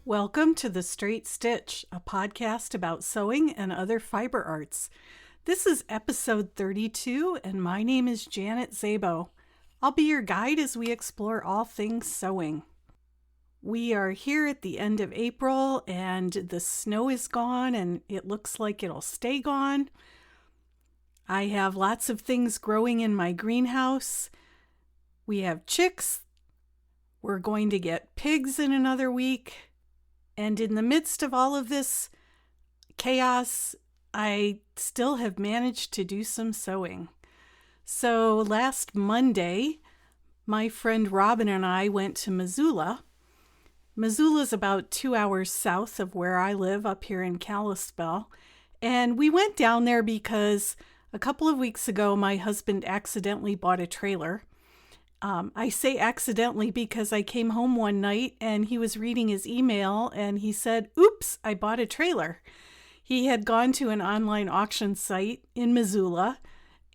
Welcome to The Straight Stitch, a podcast about sewing and other fiber arts. This is episode 32, and my name is Janet Szabo. I'll be your guide as we explore all things sewing. We are here at the end of April, and the snow is gone, and it looks like it'll stay gone. I have lots of things growing in my greenhouse. We have chicks. We're going to get pigs in another week. And in the midst of all of this chaos, I still have managed to do some sewing. So last Monday, my friend Robin and I went to Missoula. Missoula is about 2 hours south of where I live up here in Kalispell. And we went down there because a couple of weeks ago, my husband accidentally bought a trailer. I say accidentally because I came home one night and he was reading his email and he said, "Oops, I bought a trailer." He had gone to an online auction site in Missoula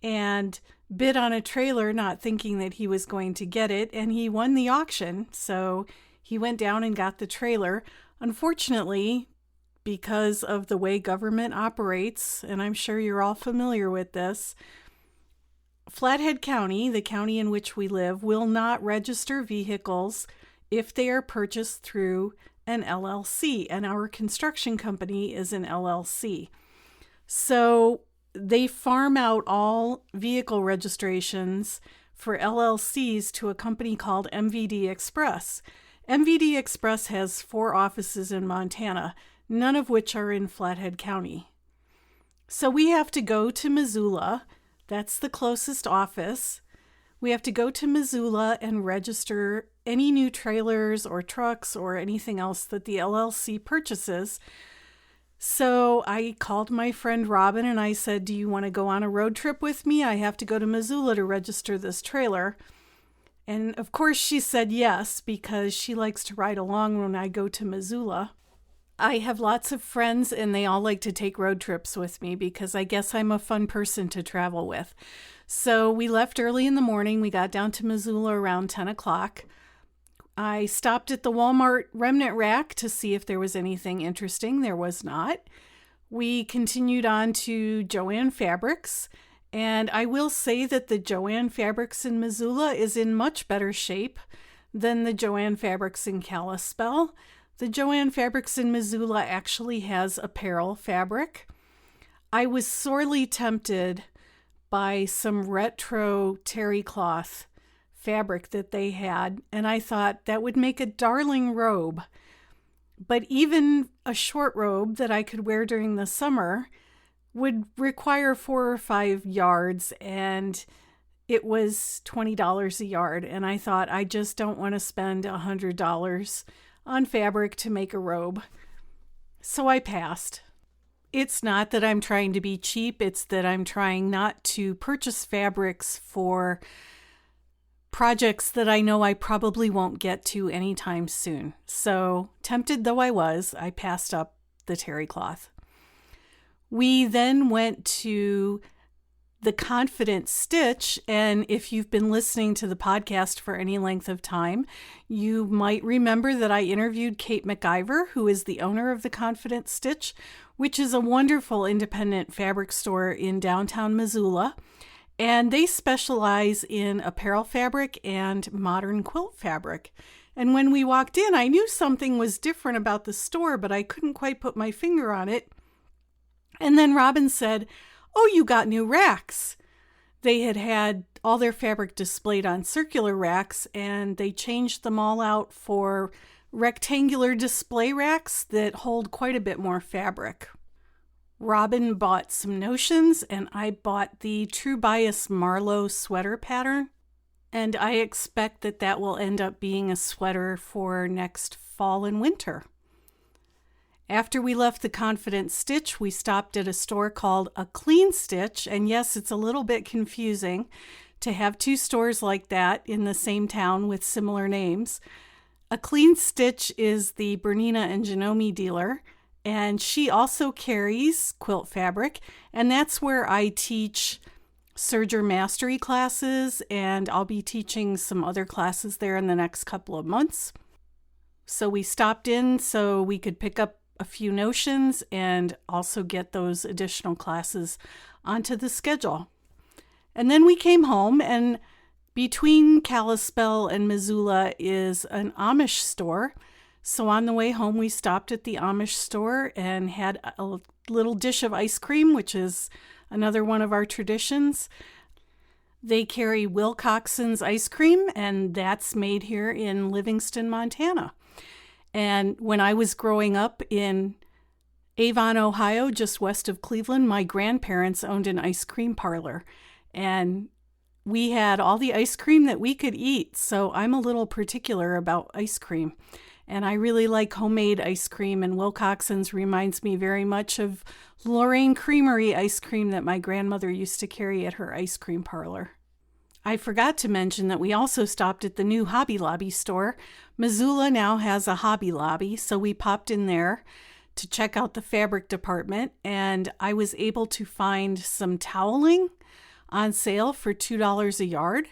and bid on a trailer, not thinking that he was going to get it, and he won the auction. So he went down and got the trailer. Unfortunately, because of the way government operates, and I'm sure you're all familiar with this, Flathead County, the county in which we live, will not register vehicles if they are purchased through an LLC, and our construction company is an LLC. So they farm out all vehicle registrations for LLCs to a company called MVD Express. MVD Express has 4 offices in Montana, none of which are in Flathead County. So we have to go to Missoula. That's the closest office. We have to go to Missoula and register any new trailers or trucks or anything else that the LLC purchases. So I called my friend Robin and I said, "Do you want to go on a road trip with me? I have to go to Missoula to register this trailer." And of course she said yes, because she likes to ride along when I go to Missoula. I have lots of friends and they all like to take road trips with me because I guess I'm a fun person to travel with. So we left early in the morning. We got down to Missoula around 10 o'clock. I stopped at the Walmart remnant rack to see if there was anything interesting. There was not. We continued on to Joann Fabrics, and I will say that the Joann Fabrics in Missoula is in much better shape than the Joann Fabrics in Kalispell. The Joann Fabrics in Missoula actually has apparel fabric. I was sorely tempted by some retro terry cloth fabric that they had, and I thought that would make a darling robe. But even a short robe that I could wear during the summer would require 4 or 5 yards, and it was $20 a yard. And I thought, I just don't want to spend $100 on fabric to make a robe. So I passed. It's not that I'm trying to be cheap, it's that I'm trying not to purchase fabrics for projects that I know I probably won't get to anytime soon. So, tempted though I was, I passed up the terry cloth. We then went to the Confident Stitch, and if you've been listening to the podcast for any length of time, you might remember that I interviewed Kate McIver, who is the owner of the Confident Stitch, which is a wonderful independent fabric store in downtown Missoula, and they specialize in apparel fabric and modern quilt fabric. And when we walked in, I knew something was different about the store, but I couldn't quite put my finger on it. And then Robin said, "Oh, you got new racks." They had all their fabric displayed on circular racks, and they changed them all out for rectangular display racks that hold quite a bit more fabric. Robin bought some notions, and I bought the True Bias Marlowe sweater pattern, and I expect that that will end up being a sweater for next fall and winter. After we left the Confident Stitch, we stopped at a store called A Clean Stitch, and yes, it's a little bit confusing to have 2 stores like that in the same town with similar names. A Clean Stitch is the Bernina and Janome dealer, and she also carries quilt fabric, and that's where I teach Serger Mastery classes, and I'll be teaching some other classes there in the next couple of months. So we stopped in so we could pick up a few notions and also get those additional classes onto the schedule. And then we came home, and between Kalispell and Missoula is an Amish store. So on the way home, we stopped at the Amish store and had a little dish of ice cream, which is another one of our traditions. They carry Wilcoxon's ice cream, and that's made here in Livingston, Montana. And when I was growing up in Avon, Ohio, just west of Cleveland, my grandparents owned an ice cream parlor. And we had all the ice cream that we could eat. So I'm a little particular about ice cream. And I really like homemade ice cream. And Wilcoxon's reminds me very much of Lorraine Creamery ice cream that my grandmother used to carry at her ice cream parlor. I forgot to mention that we also stopped at the new Hobby Lobby store. Missoula now has a Hobby Lobby, so we popped in there to check out the fabric department, and I was able to find some toweling on sale for $2 a yard.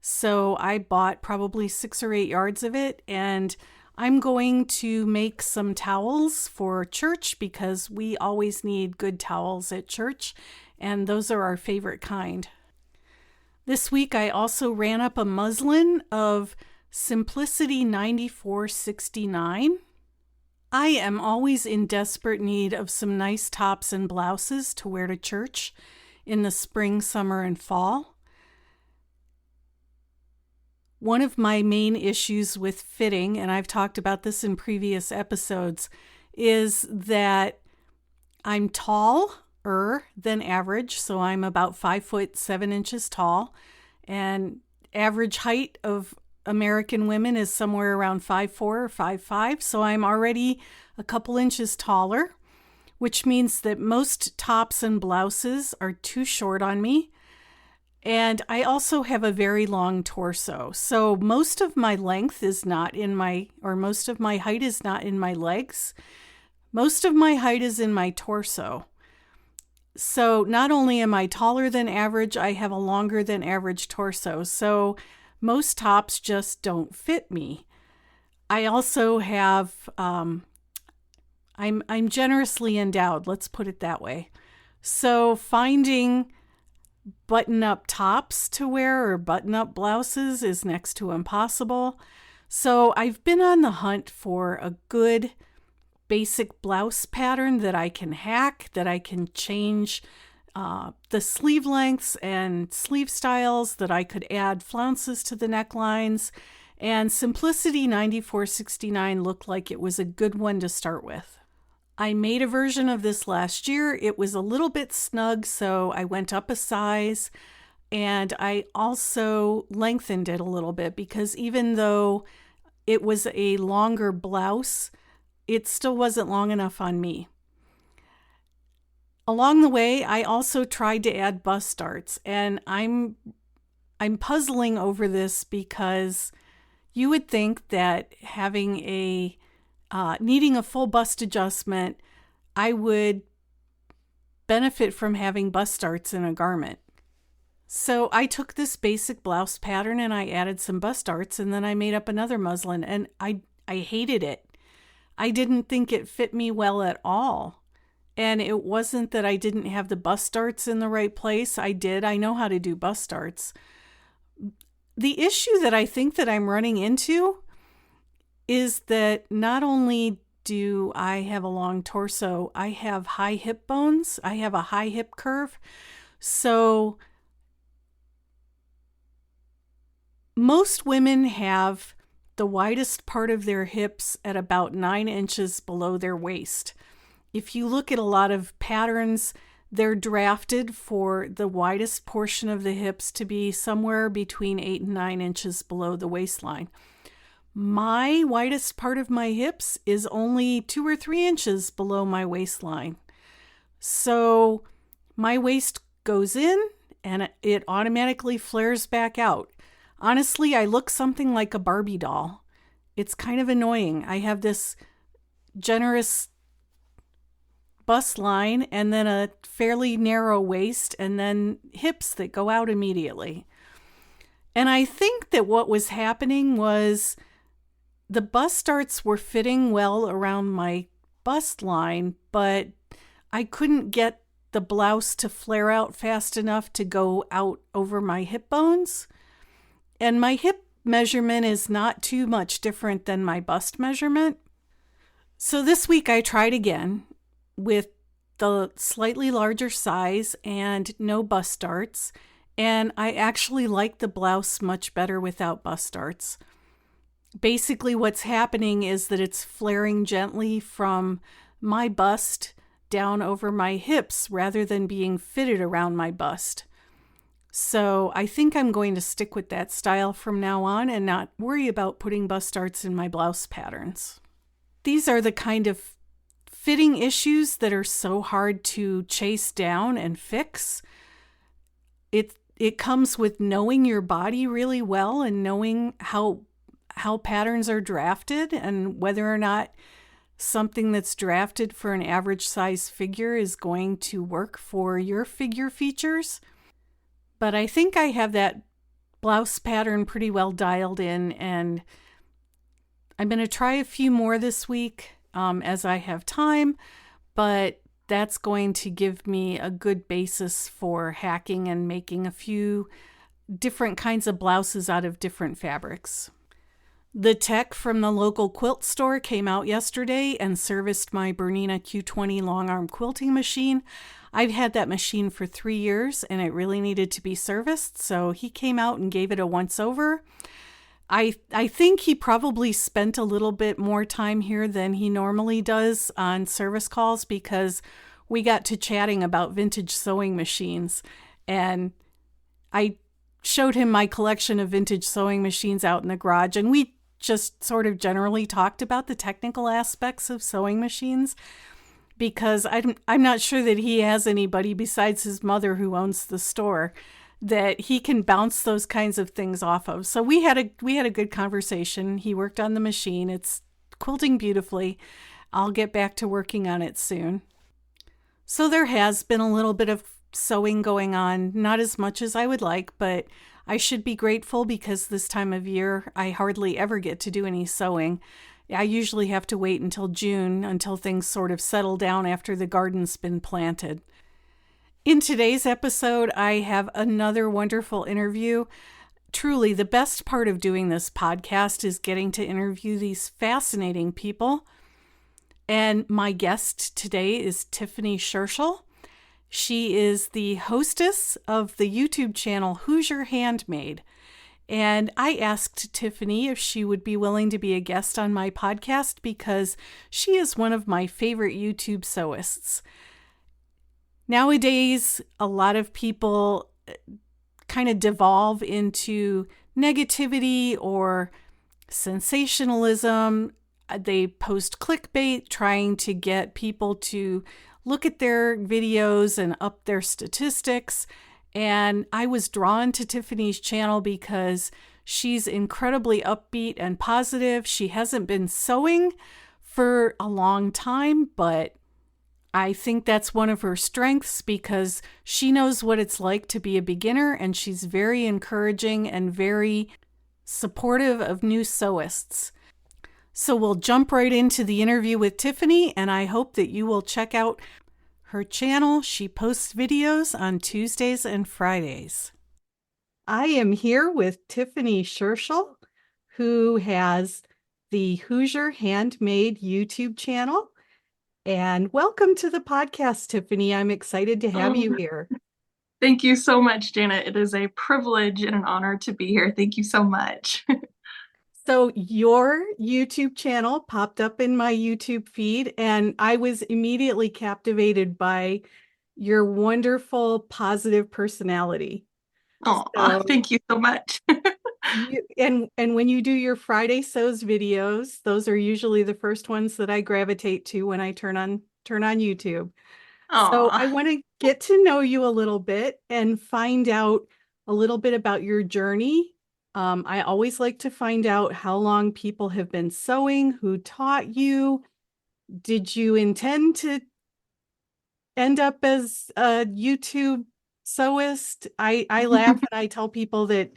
So I bought probably 6 or 8 yards of it, and I'm going to make some towels for church because we always need good towels at church, and those are our favorite kind. This week I also ran up a muslin of Simplicity 9469. I am always in desperate need of some nice tops and blouses to wear to church in the spring, summer, and fall. One of my main issues with fitting, and I've talked about this in previous episodes, is that I'm taller than average. So I'm about 5'7" tall, and average height of American women is somewhere around 5'4" or 5'5". So I'm already a couple inches taller, which means that most tops and blouses are too short on me. And I also have a very long torso. So most of my length is not in most of my height is not in my legs. Most of my height is in my torso. So not only am I taller than average, I have a longer than average torso. So most tops just don't fit me. I also have, I'm generously endowed, let's put it that way. So finding button-up tops to wear or button-up blouses is next to impossible. So I've been on the hunt for a good basic blouse pattern that I can hack, that I can change the sleeve lengths and sleeve styles, that I could add flounces to the necklines. And Simplicity 9469 looked like it was a good one to start with. I made a version of this last year. It was a little bit snug, so I went up a size, and I also lengthened it a little bit because even though it was a longer blouse, it still wasn't long enough on me. Along the way, I also tried to add bust darts, and I'm puzzling over this because you would think that having needing a full bust adjustment, I would benefit from having bust darts in a garment. So I took this basic blouse pattern and I added some bust darts, and then I made up another muslin, and I hated it. I didn't think it fit me well at all. And it wasn't that I didn't have the bust darts in the right place. I did. I know how to do bust darts. The issue that I think that I'm running into is that not only do I have a long torso, I have high hip bones. I have a high hip curve. So most women have the widest part of their hips at about 9 inches below their waist. If you look at a lot of patterns, they're drafted for the widest portion of the hips to be somewhere between 8 and 9 inches below the waistline. My widest part of my hips is only 2 or 3 inches below my waistline. So my waist goes in and it automatically flares back out. Honestly, I look something like a Barbie doll. It's kind of annoying. I have this generous bust line and then a fairly narrow waist and then hips that go out immediately. And I think that what was happening was the bust darts were fitting well around my bust line, but I couldn't get the blouse to flare out fast enough to go out over my hip bones. And my hip measurement is not too much different than my bust measurement. So this week I tried again with the slightly larger size and no bust darts, and I actually like the blouse much better without bust darts. Basically what's happening is that it's flaring gently from my bust down over my hips rather than being fitted around my bust. So I think I'm going to stick with that style from now on and not worry about putting bust darts in my blouse patterns. These are the kind of fitting issues that are so hard to chase down and fix. It comes with knowing your body really well and knowing how patterns are drafted and whether or not something that's drafted for an average size figure is going to work for your figure features. But I think I have that blouse pattern pretty well dialed in, and I'm going to try a few more this week as I have time, but that's going to give me a good basis for hacking and making a few different kinds of blouses out of different fabrics. The tech from the local quilt store came out yesterday and serviced my Bernina Q20 long arm quilting machine. I've had that machine for 3 years and it really needed to be serviced, so he came out and gave it a once over. I think he probably spent a little bit more time here than he normally does on service calls because we got to chatting about vintage sewing machines, and I showed him my collection of vintage sewing machines out in the garage, and we just sort of generally talked about the technical aspects of sewing machines because I'm not sure that he has anybody besides his mother who owns the store that he can bounce those kinds of things off of. So we had a good conversation. He worked on the machine. It's quilting beautifully. I'll get back to working on it soon. So there has been a little bit of sewing going on, not as much as I would like, but I should be grateful because this time of year I hardly ever get to do any sewing. I usually have to wait until June until things sort of settle down after the garden's been planted. In today's episode, I have another wonderful interview. Truly, the best part of doing this podcast is getting to interview these fascinating people. And my guest today is Tiffany Scherschel. She is the hostess of the YouTube channel Hoosier Handmade. And I asked Tiffany if she would be willing to be a guest on my podcast because she is one of my favorite YouTube sewists. Nowadays, a lot of people kind of devolve into negativity or sensationalism. They post clickbait trying to get people to look at their videos and up their statistics. And I was drawn to Tiffany's channel because she's incredibly upbeat and positive. She hasn't been sewing for a long time, but I think that's one of her strengths because she knows what it's like to be a beginner, and she's very encouraging and very supportive of new sewists. So we'll jump right into the interview with Tiffany, and I hope that you will check out her channel. She posts videos on Tuesdays and Fridays. I am here with Tiffany Scherschel, who has the Hoosier Handmade YouTube channel. And welcome to the podcast, Tiffany. I'm excited to have you here. Thank you so much, Janet. It is a privilege and an honor to be here. Thank you so much. So your YouTube channel popped up in my YouTube feed, and I was immediately captivated by your wonderful, positive personality. Oh, thank you so much. And when you do your Friday Sews videos, those are usually the first ones that I gravitate to when I turn on YouTube. So I want to get to know you a little bit and find out a little bit about your journey. I always like to find out how long people have been sewing, who taught you. Did you intend to end up as a YouTube sewist? I laugh and I tell people that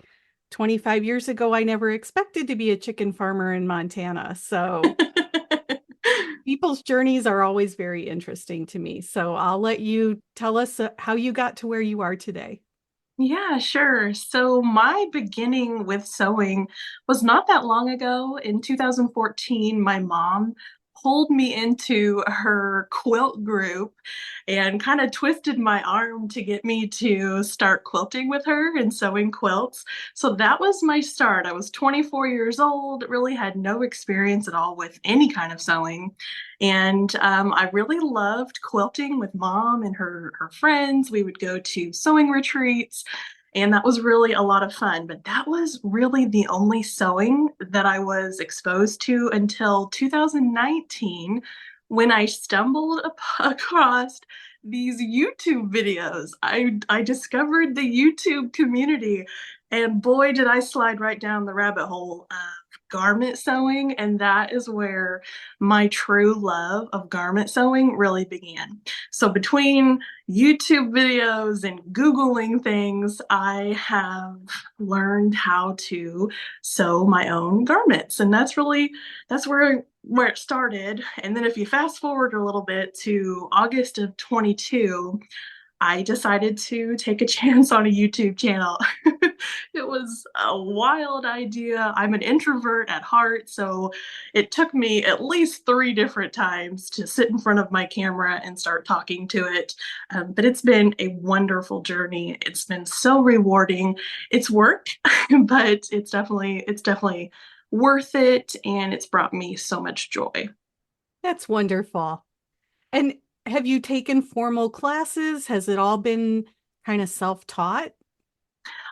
25 years ago, I never expected to be a chicken farmer in Montana. So people's journeys are always very interesting to me. So I'll let you tell us how you got to where you are today. Yeah, sure. So my beginning with sewing was not that long ago. In 2014, my mom pulled me into her quilt group and kind of twisted my arm to get me to start quilting with her and sewing quilts. So that was my start. I was 24 years old, really had no experience at all with any kind of sewing. And I really loved quilting with mom and her friends. We would go to sewing retreats, and that was really a lot of fun. But that was really the only sewing that I was exposed to until 2019 when I stumbled across these YouTube videos. I discovered the YouTube community, and boy, did I slide right down the rabbit hole of garment sewing. And that is where my true love of garment sewing really began. So between YouTube videos and Googling things, I have learned how to sew my own garments. And that's where it started. And then if you fast forward a little bit to August of 22, I decided to take a chance on a YouTube channel. It was a wild idea. I'm an introvert at heart, so it took me at least three different times to sit in front of my camera and start talking to it. But it's been a wonderful journey. It's been so rewarding. It's work, but it's definitely worth it, and it's brought me so much joy. That's wonderful. And have you taken formal classes? Has it all been kind of self-taught?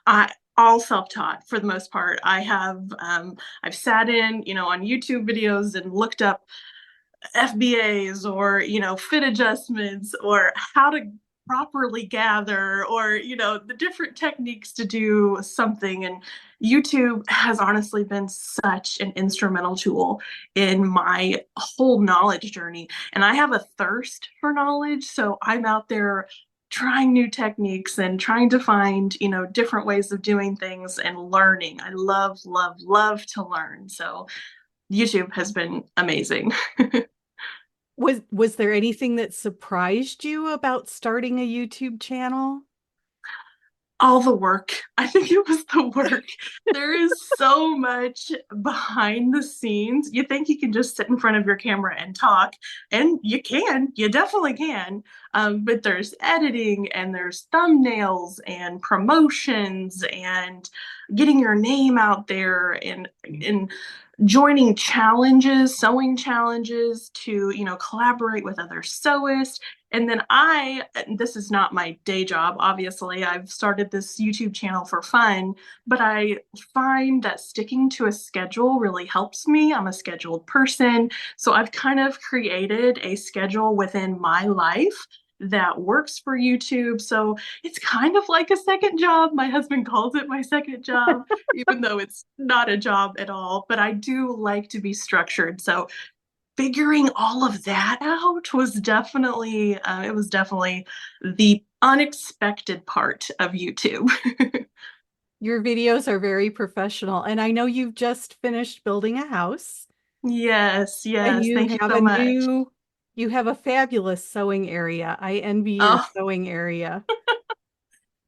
I all self-taught for the most part. I've sat in, on YouTube videos and looked up FBAs or, fit adjustments or how to properly gather or, the different techniques to do something. And YouTube has honestly been such an instrumental tool in my whole knowledge journey. And I have a thirst for knowledge. So I'm out there trying new techniques and trying to find, different ways of doing things and learning. I love, love, love to learn. So YouTube has been amazing. Was there anything that surprised you about starting a YouTube channel? All the work. I think it was the work. There is so much behind the scenes. You think you can just sit in front of your camera and talk, and you definitely can. But there's editing, and there's thumbnails, and promotions, and getting your name out there, and joining challenges, sewing challenges to, collaborate with other sewists. And then this is not my day job, obviously. I've started this YouTube channel for fun, but I find that sticking to a schedule really helps me. I'm a scheduled person. So I've kind of created a schedule within my life that works for YouTube. So it's kind of like a second job. My husband calls it my second job, even though it's not a job at all. But I do like to be structured. So figuring all of that out was definitely it was definitely the unexpected part of YouTube. Your videos are very professional, and I know you've just finished building a house, Yes, and yes, thank you so much. you have a fabulous sewing area. I envy your Oh, sewing area.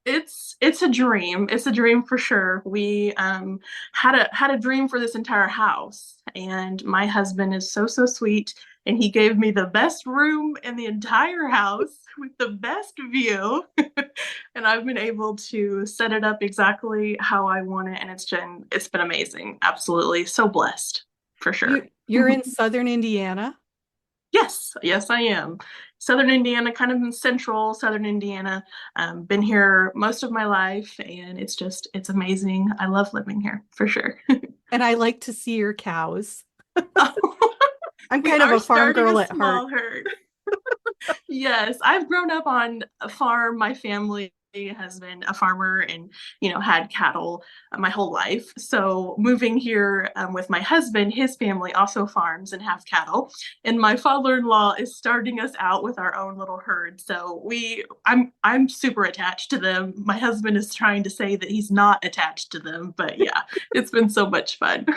it's a dream. It's a dream for sure. We had a dream for this entire house, and my husband is so sweet, and he gave me the best room in the entire house with the best view. And I've been able to set it up exactly how I want it, and it's been amazing. Absolutely. So blessed, for sure. You're in Southern Indiana. Yes, yes, I am. Southern Indiana, kind of in central Southern Indiana. Been here most of my life, and it's amazing. I love living here for sure. And I like to see your cows. I'm We kind of are a farm starting a girl at heart. small herd. Yes, I've grown up on a farm. My family has been a farmer and had cattle my whole life. So moving here with my husband, his family also farms and have cattle, and my father-in-law is starting us out with our own little herd. So I'm super attached to them. My husband is trying to say that he's not attached to them, but yeah, it's been so much fun.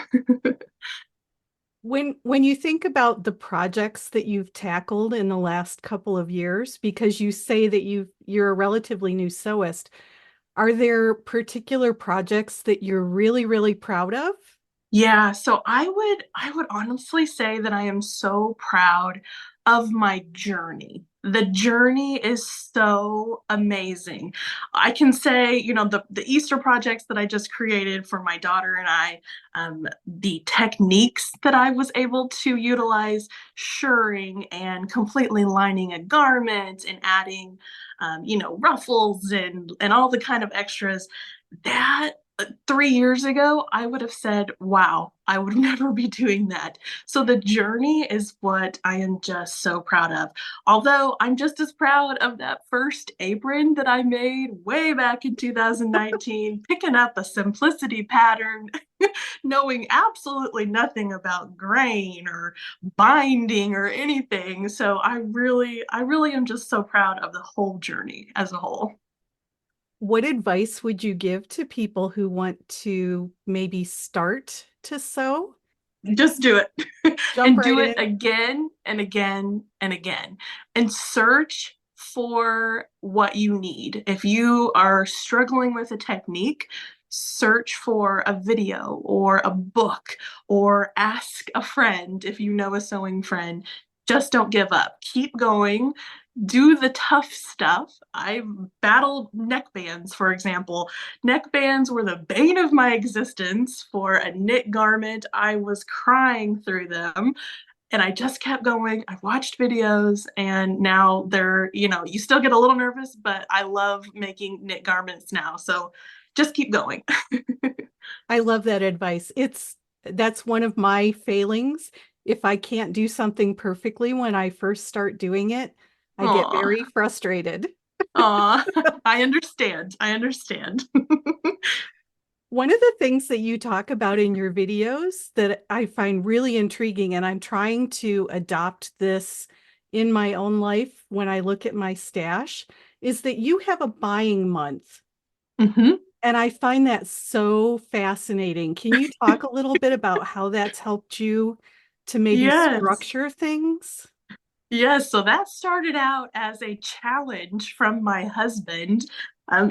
When you think about the projects that you've tackled in the last couple of years, because you say that you're a relatively new sewist, are there particular projects that you're really, really proud of? Yeah, so I would honestly say that I am so proud of my journey. The journey is so amazing. I can say, the Easter projects that I just created for my daughter and I, the techniques that I was able to utilize, shirring and completely lining a garment and adding, ruffles and all the kind of extras. That 3 years ago, I would have said, wow, I would never be doing that. So the journey is what I am just so proud of. Although I'm just as proud of that first apron that I made way back in 2019, picking up a simplicity pattern, knowing absolutely nothing about grain or binding or anything. So I really am just so proud of the whole journey as a whole. What advice would you give to people who want to maybe start to sew? Just do it Jump and right do it in. again and again and again and search for what you need. If you are struggling with a technique, search for a video or a book or ask a friend if you know a sewing friend. Just don't give up. Keep going, do the tough stuff. I've battled neck bands, for example. Neck bands were the bane of my existence for a knit garment. I was crying through them and I just kept going. I watched videos and now you still get a little nervous, but I love making knit garments now. So just keep going. I love that advice. That's one of my failings. If I can't do something perfectly when I first start doing it, I get Aw, very frustrated. aw, I understand. I understand. One of the things that you talk about in your videos that I find really intriguing, and I'm trying to adopt this in my own life when I look at my stash, is that you have a buying month. Mhm. And I find that so fascinating. Can you talk a little bit about how that's helped you to maybe Yes. structure things? Yes, so that started out as a challenge from my husband.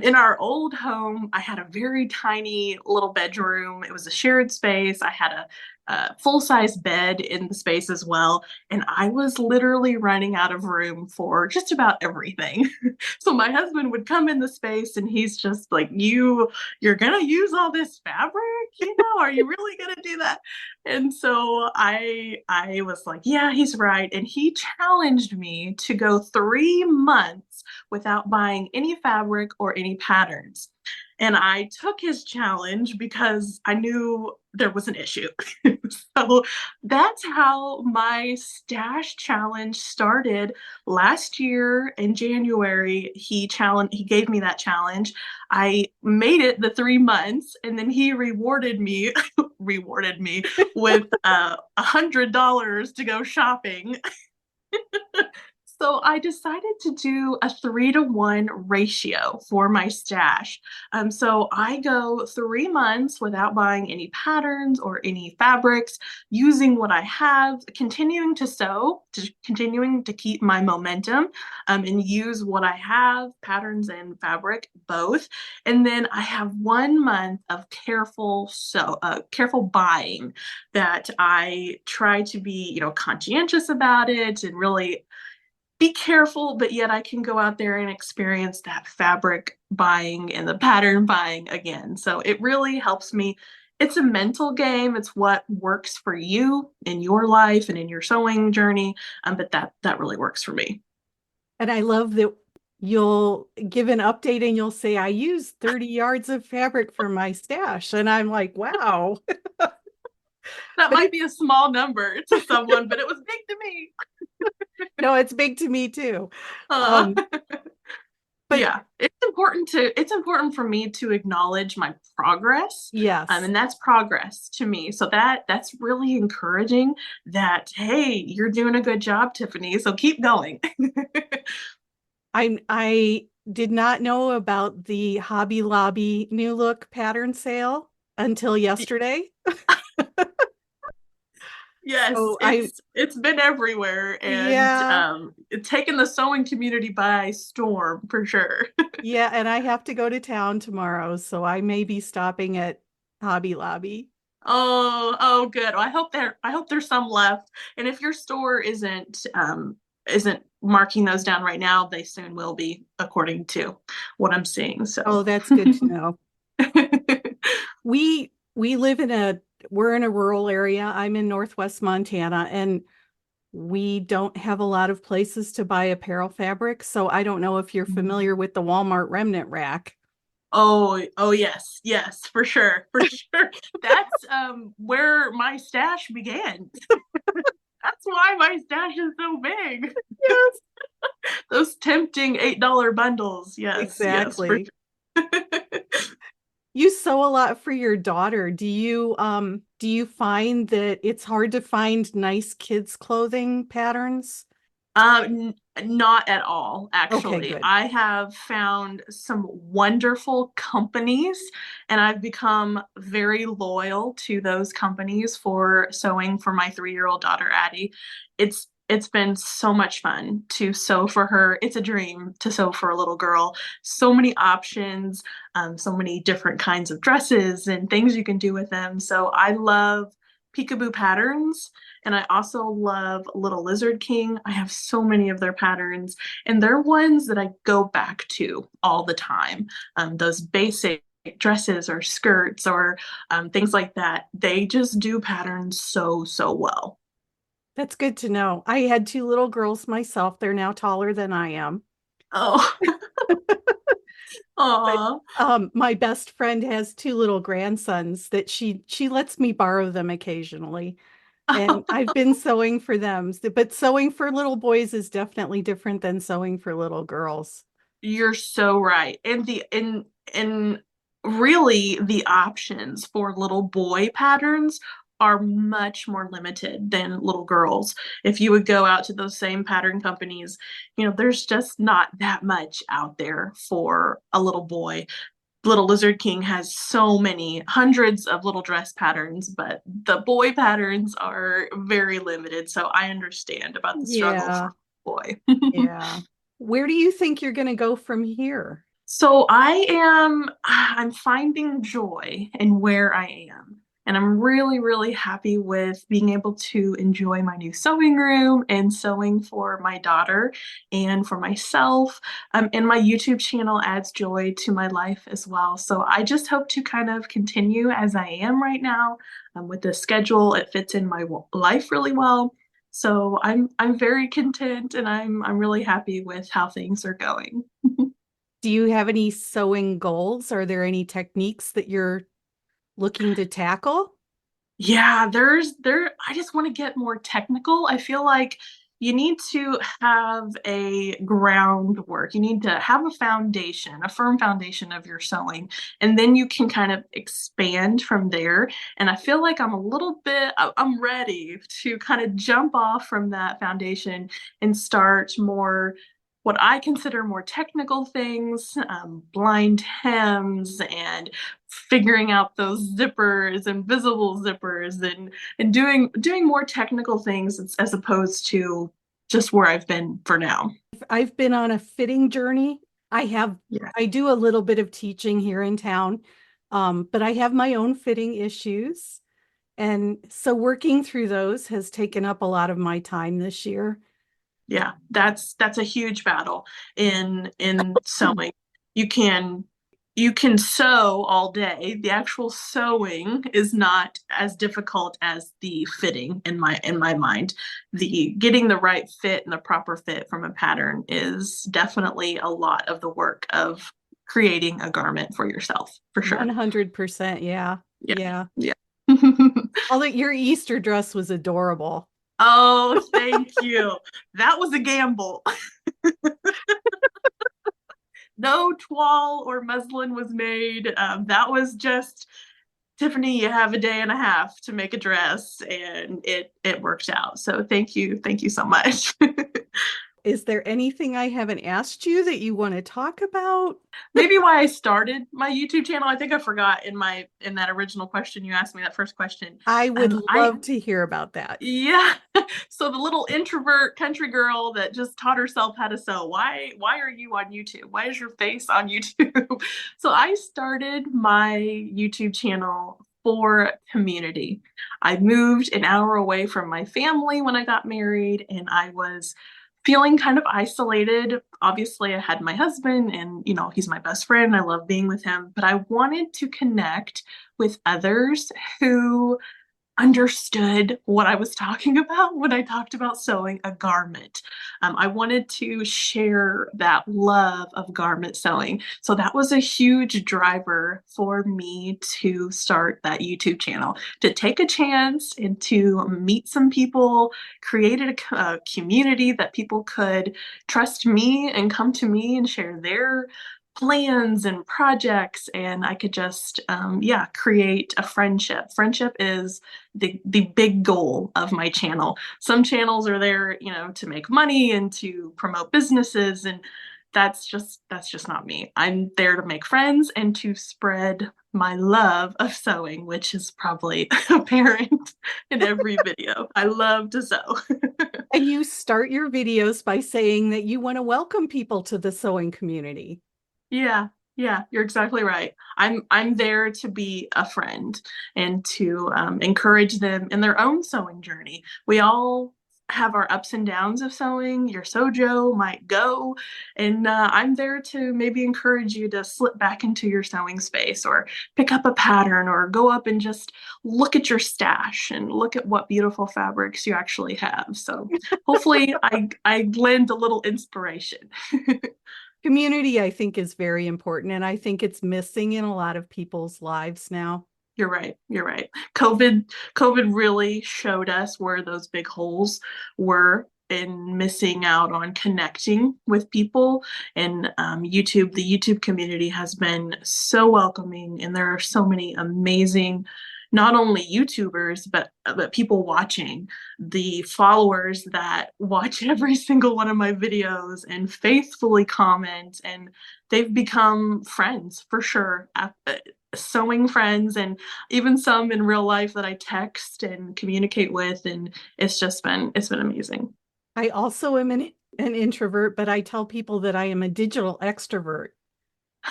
In our old home, I had a very tiny little bedroom. It was a shared space. I had a full-size bed in the space as well, and I was literally running out of room for just about everything. So my husband would come in the space, and he's just like, "You're gonna use all this fabric? Are you really gonna do that?" And so I was like, yeah, he's right. And he challenged me to go 3 months without buying any fabric or any patterns. And I took his challenge because I knew there was an issue. So that's how my stash challenge started last year in January. He gave me that challenge. I made it the 3 months and then he rewarded me with $100 to go shopping. So I decided to do a 3-to-1 ratio for my stash. So I go 3 months without buying any patterns or any fabrics, using what I have, continuing to sew, continuing to keep my momentum, and use what I have, patterns and fabric, both. And then I have 1 month of careful buying that I try to be, conscientious about it and really be careful, but yet I can go out there and experience that fabric buying and the pattern buying again. So it really helps me. It's a mental game. It's what works for you in your life and in your sewing journey. But that really works for me. And I love that you'll give an update and you'll say, I used 30 yards of fabric for my stash. And I'm like, wow. That But might it, be a small number to someone, but it was big to me. no, it's big to me too. Uh, Um, But Yeah, it's important for me to acknowledge my progress. yes, And that's progress to me. So that's really encouraging that, hey, you're doing a good job, Tiffany. So keep going. I did not know about the Hobby Lobby New Look pattern sale until yesterday. Yes, So I it's been everywhere and yeah, it's taken the sewing community by storm for sure. yeah, and I have to go to town tomorrow, so I may be stopping at Hobby Lobby. Oh, good. Well, I hope there's some left. And if your store isn't marking those down right now, they soon will be, according to what I'm seeing. So Oh, that's good to know. We live in a we're in a rural area. I'm in Northwest Montana, and we don't have a lot of places to buy apparel fabric, so I don't know if you're familiar with the Walmart remnant rack. oh yes, yes, for sure, for sure. That's where my stash began. That's why my stash is so big. Yes, Those tempting $8 bundles. Yes, yes, for exactly. sure. You sew a lot for your daughter. Do you find that it's hard to find nice kids clothing patterns? Not at all, Okay, actually. good. I have found some wonderful companies, and I've become very loyal to those companies for sewing for my 3-year-old daughter, Addie. It's been so much fun to sew for her. It's a dream to sew for a little girl. So many options, so many different kinds of dresses and things you can do with them. So I love peekaboo patterns. And I also love Little Lizard King. I have so many of their patterns, and they're ones that I go back to all the time. Those basic dresses or skirts or things like that, they just do patterns so, so well. That's good to know. I had two little girls myself. They're now taller than I am. Oh, But aw. my best friend has two little grandsons that she lets me borrow them occasionally. And I've been sewing for them. But sewing for little boys is definitely different than sewing for little girls. You're so right. And really the options for little boy patterns are much more limited than little girls. If you would go out to those same pattern companies, there's just not that much out there for a little boy. Little Lizard King has so many hundreds of little dress patterns, but the boy patterns are very limited. So I understand about the struggle Yeah, for boy. yeah. Where do you think you're going to go from here? So I'm finding joy in where I am. And I'm really, really happy with being able to enjoy my new sewing room and sewing for my daughter and for myself. And my YouTube channel adds joy to my life as well. So I just hope to kind of continue as I am right now with the schedule. It fits in my life really well. So I'm very content and I'm really happy with how things are going. Do you have any sewing goals? Are there any techniques that you're looking to tackle? Yeah, I just want to get more technical. I feel like you need to have a groundwork. You need to have a foundation, a firm foundation of your sewing, and then you can kind of expand from there. And I feel like I'm ready to kind of jump off from that foundation and start more what I consider more technical things, blind hems and figuring out those zippers and visible zippers and doing more technical things as opposed to just where I've been for now. I've been on a fitting journey. Yeah. I do a little bit of teaching here in town, but I have my own fitting issues. And so working through those has taken up a lot of my time this year. Yeah, that's a huge battle in sewing. You can you can sew all day. The actual sewing is not as difficult as the fitting in my mind. The getting the right fit and the proper fit from a pattern is definitely a lot of the work of creating a garment for yourself, for sure. 100%. Yeah. Yeah. Yeah. Yeah. Although your Easter dress was adorable. Oh, thank you. That was a gamble. no toile or muslin was made. That was just Tiffany, you have a day and a half to make a dress, and it worked out. So thank you so much. Is there anything I haven't asked you that you want to talk about? Maybe why I started my YouTube channel. I think I forgot in that original question you asked me, that first question. I would I love to hear about that. Yeah. So the little introvert country girl that just taught herself how to sew. Why are you on YouTube? Why is your face on YouTube? So I started my YouTube channel for community. I moved an hour away from my family when I got married, and I was feeling kind of isolated. Obviously, I had my husband, and he's my best friend. I love being with him, but I wanted to connect with others who understood what I was talking about when I talked about sewing a garment. I wanted to share that love of garment sewing. So that was a huge driver for me to start that YouTube channel, to take a chance and to meet some people, created a community that people could trust me and come to me and share their plans and projects, and I could just create a friendship is the big goal of my channel. Some channels are there, to make money and to promote businesses, and that's just not me. I'm there to make friends and to spread my love of sewing, which is probably apparent in every video. I love to sew. And you start your videos by saying that you want to welcome people to the sewing community. Yeah, yeah, you're exactly right. I'm there to be a friend and to encourage them in their own sewing journey. We all have our ups and downs of sewing. Your sojo might go, and I'm there to maybe encourage you to slip back into your sewing space, or pick up a pattern, or go up and just look at your stash and look at what beautiful fabrics you actually have. So hopefully I lend a little inspiration. Community, I think, is very important, and I think it's missing in a lot of people's lives now. You're right. You're right. COVID really showed us where those big holes were in missing out on connecting with people. And the YouTube community has been so welcoming, and there are so many amazing, not only YouTubers, but people watching, the followers that watch every single one of my videos and faithfully comment, and they've become friends for sure. Sewing friends, and even some in real life that I text and communicate with, and it's been amazing. I also am an introvert, but I tell people that I am a digital extrovert Uh,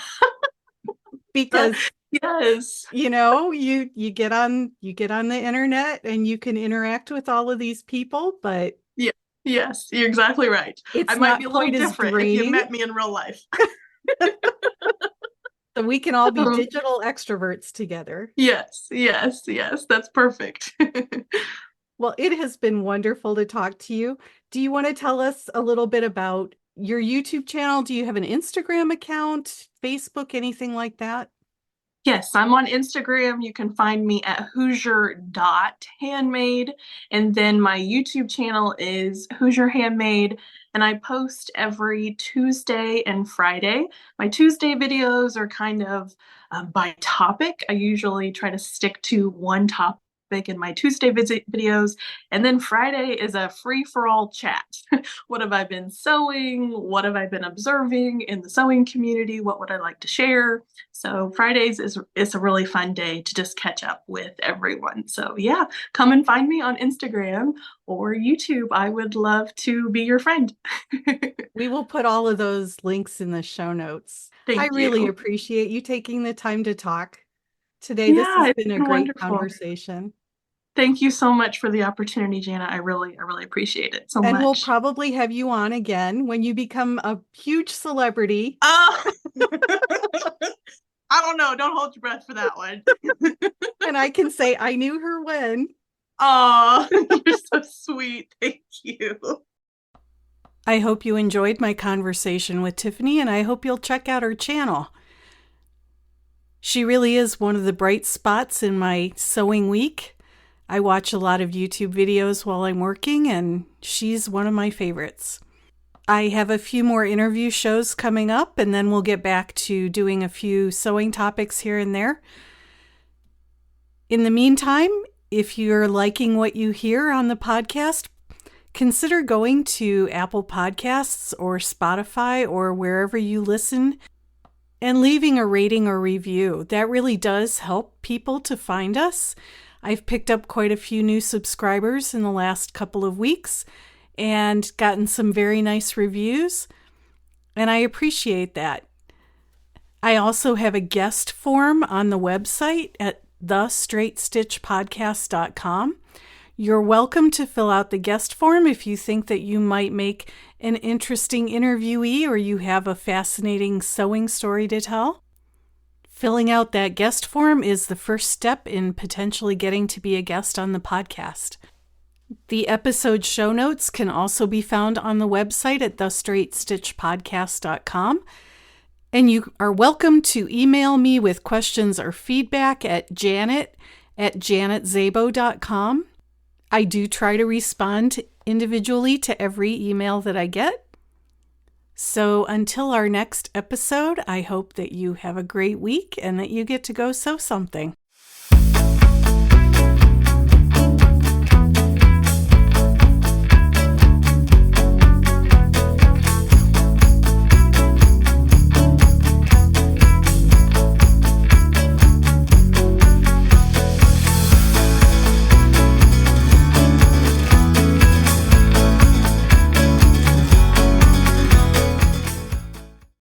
because yes. you get on the internet and you can interact with all of these people, but Yeah. Yes, you're exactly right. I it's might not be a little quite as different if you draining. met me in real life. So we can all be Um, digital extroverts together. yes, yes, yes. That's perfect. Well, it has been wonderful to talk to you. Do you want to tell us a little bit about your YouTube channel? Do you have an Instagram account, Facebook, anything like that? Yes, I'm on Instagram. You can find me at Hoosier.handmade. And then my YouTube channel is Hoosier Handmade. And I post every Tuesday and Friday. My Tuesday videos are kind of by topic. I usually try to stick to one topic in my Tuesday videos. And then Friday is a free-for-all chat. What have I been sewing? What have I been observing in the sewing community? What would I like to share? So Fridays is a really fun day to just catch up with everyone. So yeah, come and find me on Instagram or YouTube. I would love to be your friend. We will put all of those links in the show notes. I Thank really you. appreciate you taking the time to talk today. This Yeah, has it's been a been great wonderful. conversation. Thank you so much for the opportunity, Jana. I really appreciate it so And we'll much. probably have you on again when you become a huge celebrity. Oh, I don't know. Don't hold your breath for that one. And I can say, I knew her when. Oh, you're so sweet. Thank you. I hope you enjoyed my conversation with Tiffany, and I hope you'll check out her channel. She really is one of the bright spots in my sewing week. I watch a lot of YouTube videos while I'm working, and she's one of my favorites. I have a few more interview shows coming up, and then we'll get back to doing a few sewing topics here and there. In the meantime, if you're liking what you hear on the podcast, consider going to Apple Podcasts or Spotify or wherever you listen and leaving a rating or review. That really does help people to find us. I've picked up quite a few new subscribers in the last couple of weeks and gotten some very nice reviews, and I appreciate that. I also have a guest form on the website at thestraightstitchpodcast.com. You're welcome to fill out the guest form if you think that you might make an interesting interviewee or you have a fascinating sewing story to tell. Filling out that guest form is the first step in potentially getting to be a guest on the podcast. The episode show notes can also be found on the website at thestraightstitchpodcast.com. And you are welcome to email me with questions or feedback at janet@janetzabo.com. I do try to respond individually to every email that I get. So until our next episode, I hope that you have a great week and that you get to go sew something.